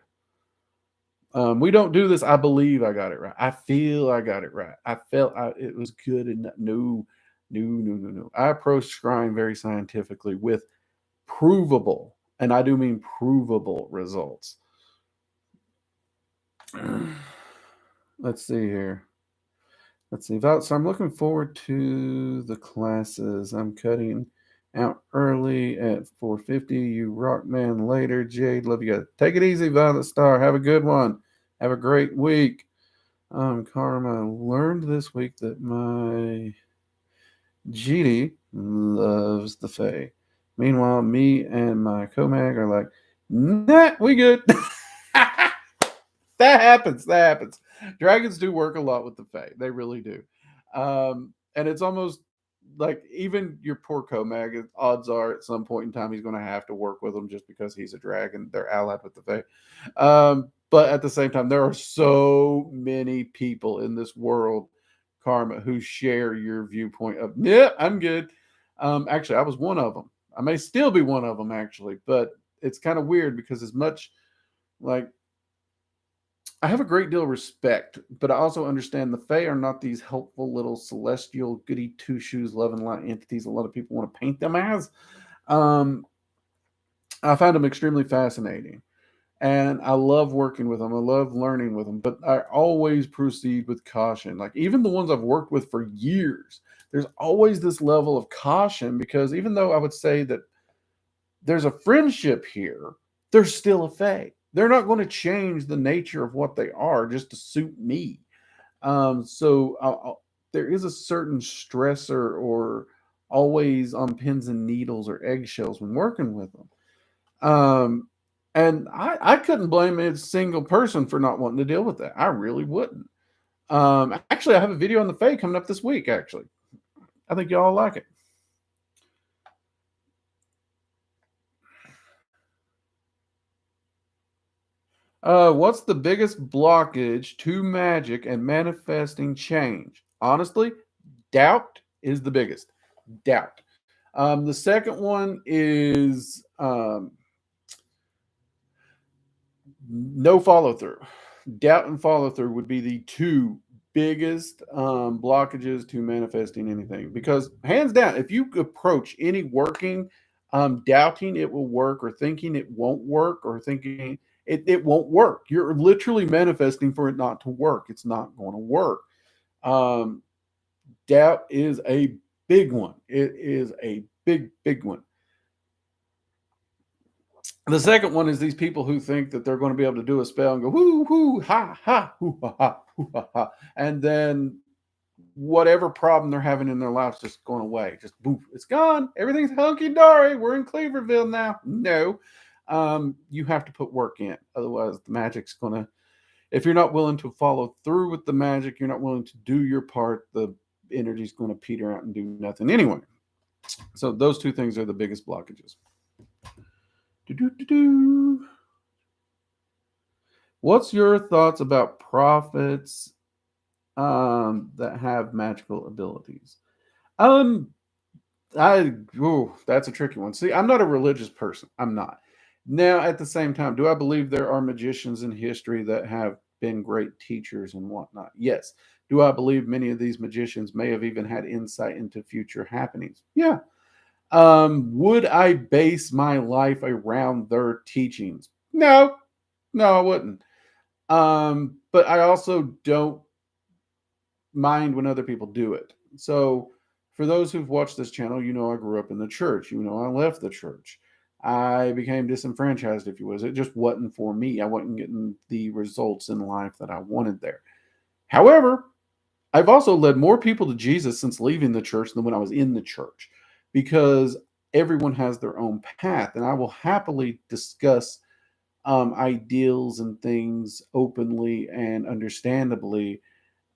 We don't do this. I believe I got it right. I feel I got it right. I felt it was good. And no. I approach scrying very scientifically with provable, and I do mean provable, results. Let's see here. So I'm looking forward to the classes. I'm cutting out early at 4:50. You rock, man. Later, Jade. Love you guys. Take it easy, Violet Star. Have a good one. Have a great week. Karma, learned this week that my GD loves the Fae. Meanwhile, me and my comag are like, nah, we good. That happens. Dragons do work a lot with the Fae. They really do. And it's almost like even your poor Comag, odds are at some point in time he's going to have to work with them just because he's a dragon. They're allied with the Fae. But at the same time, there are so many people in this world, Karma, who share your viewpoint of, yeah, I'm good. Actually, I was one of them. I may still be one of them, actually. But it's kind of weird because as much like I have a great deal of respect, but I also understand the Fae are not these helpful little celestial goody two shoes, love and light entities a lot of people want to paint them as. I find them extremely fascinating, and I love working with them. I love learning with them, but I always proceed with caution. Like even the ones I've worked with for years, there's always this level of caution because even though I would say that there's a friendship here, there's still a Fae. They're not going to change the nature of what they are just to suit me. So there is a certain stressor or always on pins and needles or eggshells when working with them. And I couldn't blame a single person for not wanting to deal with that. I really wouldn't. Actually, I have a video on the Fae coming up this week, actually. I think y'all like it. What's the biggest blockage to magic and manifesting change? Honestly, doubt is the biggest. Doubt. The second one is no follow through. Doubt and follow through would be the two biggest blockages to manifesting anything. Because hands down, if you approach any working, doubting it will work, or thinking it won't work, or thinking it won't work, you're literally manifesting for it not to work. It's not going to work. Um, Doubt is a big one. It is a big one. The second one is these people who think that they're going to be able to do a spell and go whoo hoo ha ha hoo ha ha hoo ha ha, and then whatever problem they're having in their lives just going away, just boof, it's gone. Everything's hunky dory. We're in Cleaverville now. No, you have to put work in. Otherwise, the magic's gonna. If you're not willing to follow through with the magic, you're not willing to do your part. The energy's going to peter out and do nothing anyway. So those two things are the biggest blockages. Do-do-do-do. What's your thoughts about prophets that have magical abilities? Um, that's a tricky one. See, I'm not a religious person. I'm not. Now, at the same time, do I believe there are magicians in history that have been great teachers and whatnot? Yes. Do I believe many of these magicians may have even had insight into future happenings? Yeah. Would I base my life around their teachings? No, no, I wouldn't. But I also don't mind when other people do it. So, for those who've watched this channel, you know I grew up in the church. You know I left the church. I became disenfranchised, if you will. It just wasn't for me. I wasn't getting the results in life that I wanted there. However, I've also led more people to Jesus since leaving the church than when I was in the church, because everyone has their own path, and I will happily discuss ideals and things openly and understandably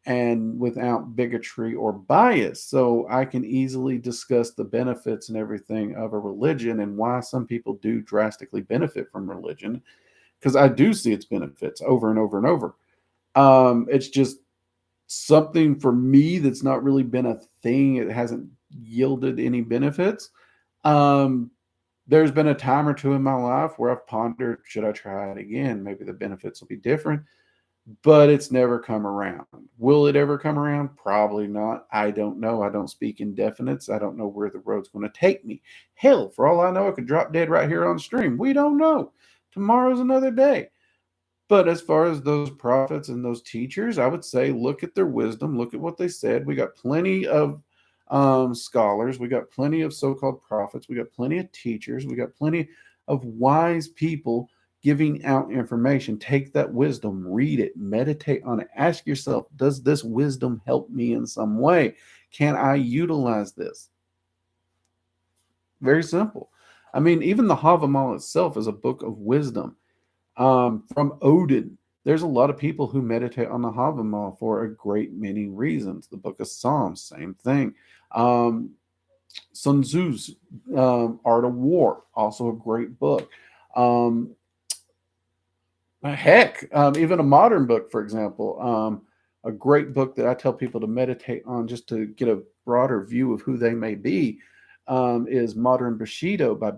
and without bigotry or bias. So I can easily discuss the benefits and everything of a religion and why some people do drastically benefit from religion, because I do see its benefits over and over and over. It's just something for me that's not really been a thing. It hasn't yielded any benefits. Um, there's been a time or two in my life where I've pondered, should I try it again? Maybe the benefits will be different, but it's never come around. Will it ever come around? Probably not. I don't know. I don't speak in definites. I don't know where the road's going to take me. Hell, for all I know, I could drop dead right here on stream. We don't know. Tomorrow's another day. But as far as those prophets and those teachers, I would say look at their wisdom, look at what they said. We got plenty of scholars, we got plenty of so called prophets, we got plenty of teachers, we got plenty of wise people giving out information. Take that wisdom, read it, meditate on it, ask yourself, does this wisdom help me in some way? Can I utilize this? Very simple. I mean, even the Havamal itself is a book of wisdom from Odin. There's a lot of people who meditate on the Havamal for a great many reasons. The Book of Psalms, same thing. Um, Sun Tzu's Art of War, also a great book. Um, even a modern book, for example, a great book that I tell people to meditate on just to get a broader view of who they may be, is Modern Bushido by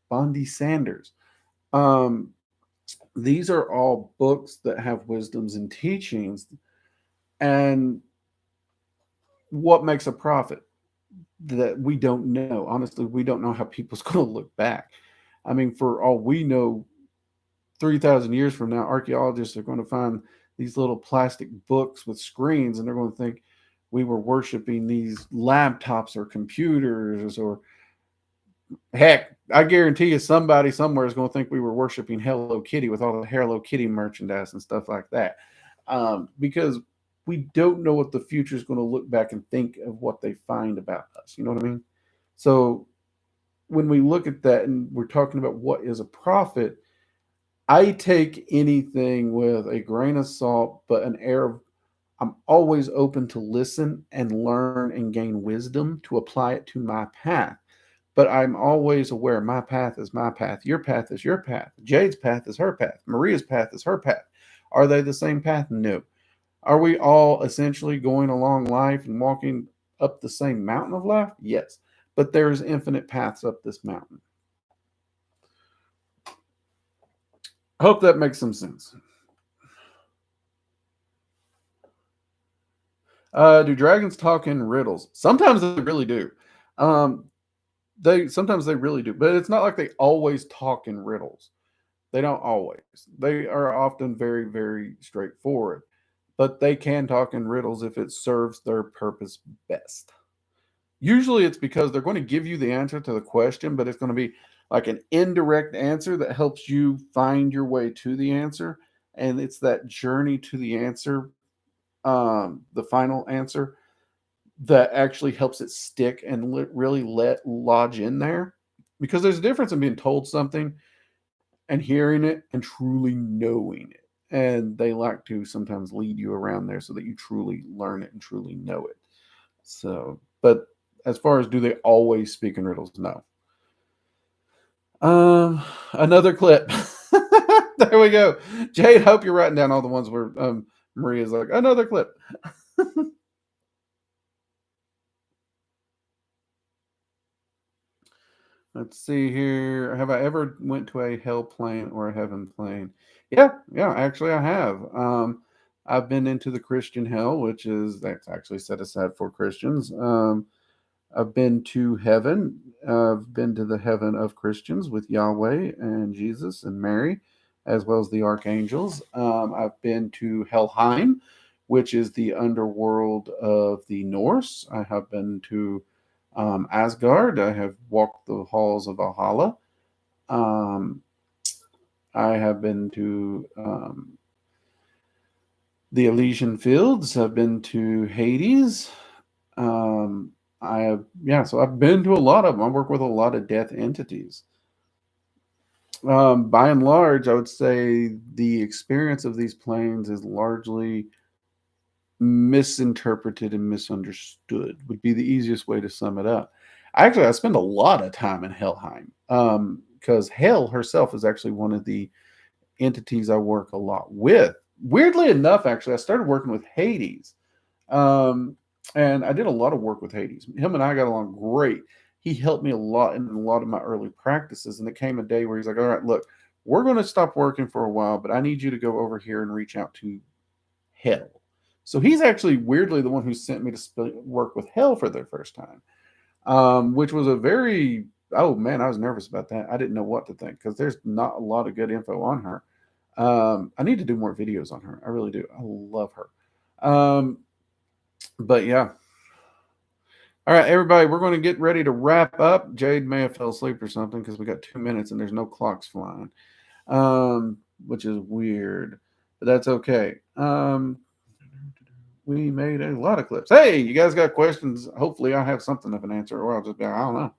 Bondi Sanders. Um, these are all books that have wisdoms and teachings. And what makes a prophet? That we don't know. Honestly, we don't know how people's going to look back. I mean, for all we know, 3,000 years from now, archaeologists are going to find these little plastic books with screens, and they're going to think we were worshiping these laptops or computers, or heck, I guarantee you somebody somewhere is going to think we were worshiping Hello Kitty with all the Hello Kitty merchandise and stuff like that. Because we don't know what the future is going to look back and think of what they find about us. You know what I mean? So when we look at that and we're talking about what is a prophet, I take anything with a grain of salt, but an air of I'm always open to listen and learn and gain wisdom to apply it to my path. But I'm always aware my path is my path. Your path is your path. Jade's path is her path. Maria's path is her path. Are they the same path? No. Are we all essentially going along life and walking up the same mountain of life? Yes. But there's infinite paths up this mountain. I hope that makes some sense. Do dragons talk in riddles? Sometimes they really do. Sometimes they really do, but it's not like they always talk in riddles. They don't always. They are often very, very straightforward, but they can talk in riddles if it serves their purpose best. Usually it's because they're going to give you the answer to the question, but it's going to be like an indirect answer that helps you find your way to the answer. And it's that journey to the answer, the final answer, that actually helps it stick and really let lodge in there. Because there's a difference in being told something and hearing it and truly knowing it. And they like to sometimes lead you around there so that you truly learn it and truly know it. So, but as far as do they always speak in riddles? No. Another clip. There we go. Jade, hope you're writing down all the ones where Maria's like, another clip. Let's see here. Have I ever went to a hell plane or a heaven plane? Yeah, actually I have. I've been into the Christian hell, which is that's actually set aside for Christians. I've been to heaven. I've been to the heaven of Christians with Yahweh and Jesus and Mary, as well as the archangels. I've been to Helheim, which is the underworld of the Norse. I have been to Asgard. I have walked the halls of Valhalla. I have been to the Elysian Fields. I've been to Hades. So I've been to a lot of them. I work with a lot of death entities. By and large, I would say the experience of these planes is largely misinterpreted and misunderstood would be the easiest way to sum it up. Actually, I spend a lot of time in Helheim because Hel herself is actually one of the entities I work a lot with. Weirdly enough, actually, I started working with Hades. And I did a lot of work with Hades. Him and I got along great. He helped me a lot in a lot of my early practices. And there came a day where he's like, all right, look, we're going to stop working for a while, but I need you to go over here and reach out to Hel. So he's actually weirdly the one who sent me to work with Hel for the first time, which was a very, oh man, I was nervous about that. I didn't know what to think because there's not a lot of good info on her. I need to do more videos on her. I really do. I love her. But yeah. All right, everybody, we're going to get ready to wrap up. Jade may have fell asleep or something because we got 2 minutes and there's no clocks flying, which is weird, but that's okay. We made a lot of clips. Hey, you guys got questions? Hopefully I have something of an answer, or I'll just be, I don't know.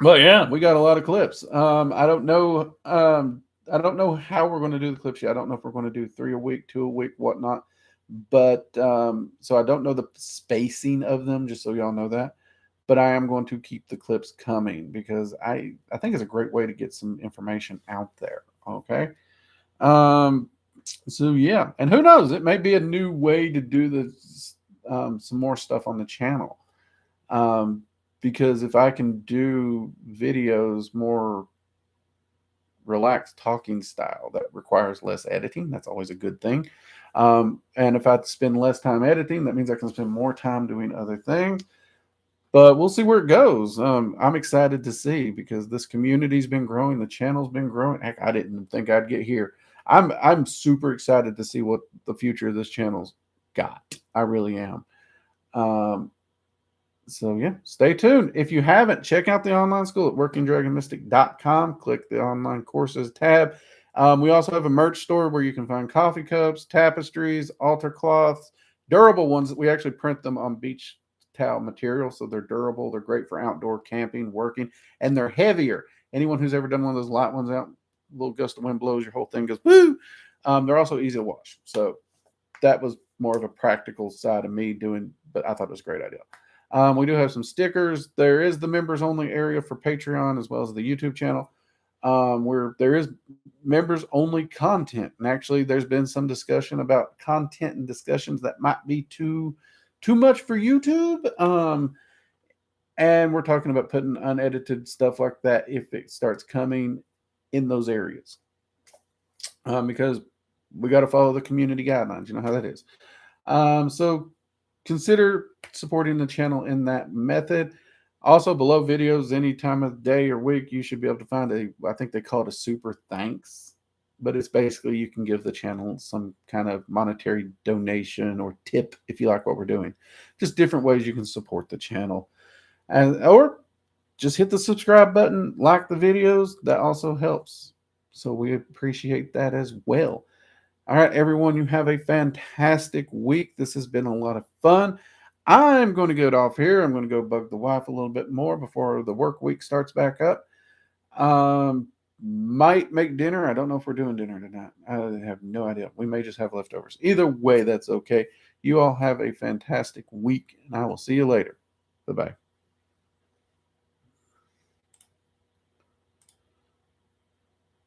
But yeah, we got a lot of clips. I don't know. I don't know how we're going to do the clips yet. I don't know if we're going to do 3 a week, 2 a week, whatnot. But so I don't know the spacing of them, just so y'all know that. But I am going to keep the clips coming because I think it's a great way to get some information out there. Okay. So yeah, and who knows? It may be a new way to do this, some more stuff on the channel. Because if I can do videos more relaxed talking style that requires less editing, that's always a good thing. And if I spend less time editing, that means I can spend more time doing other things. But we'll see where it goes. I'm excited to see because this community's been growing, the channel's been growing. Heck, I didn't think I'd get here. I'm super excited to see what the future of this channel's got. I really am. So yeah, stay tuned. If you haven't, check out the online school at workingdragonmystic.com. Click the online courses tab. We also have a merch store where you can find coffee cups, tapestries, altar cloths, durable ones that we actually print them on beach towel material, so they're durable. They're great for outdoor camping, working, and they're heavier. Anyone who's ever done one of those light ones out, a little gust of wind blows, your whole thing goes woo. They're also easy to wash. So that was more of a practical side of me doing, but I thought it was a great idea. We do have some stickers. There is the members only area for Patreon as well as the YouTube channel, where there is members only content. And actually, there's been some discussion about content and discussions that might be too much for YouTube. And we're talking about putting unedited stuff like that if it starts coming in those areas, because we got to follow the community guidelines. You know how that is. So consider supporting the channel in that method. Also, below videos, any time of day or week, you should be able to find I think they call it a super thanks, but it's basically you can give the channel some kind of monetary donation or tip if you like what we're doing. Just different ways you can support the channel. Or just hit the subscribe button, like the videos. That also helps. So we appreciate that as well. All right, everyone, you have a fantastic week. This has been a lot of fun. I'm going to get off here. I'm going to go bug the wife a little bit more before the work week starts back up. Might make dinner. I don't know if we're doing dinner tonight. I have no idea. We may just have leftovers. Either way, that's okay. You all have a fantastic week, and I will see you later. Bye-bye.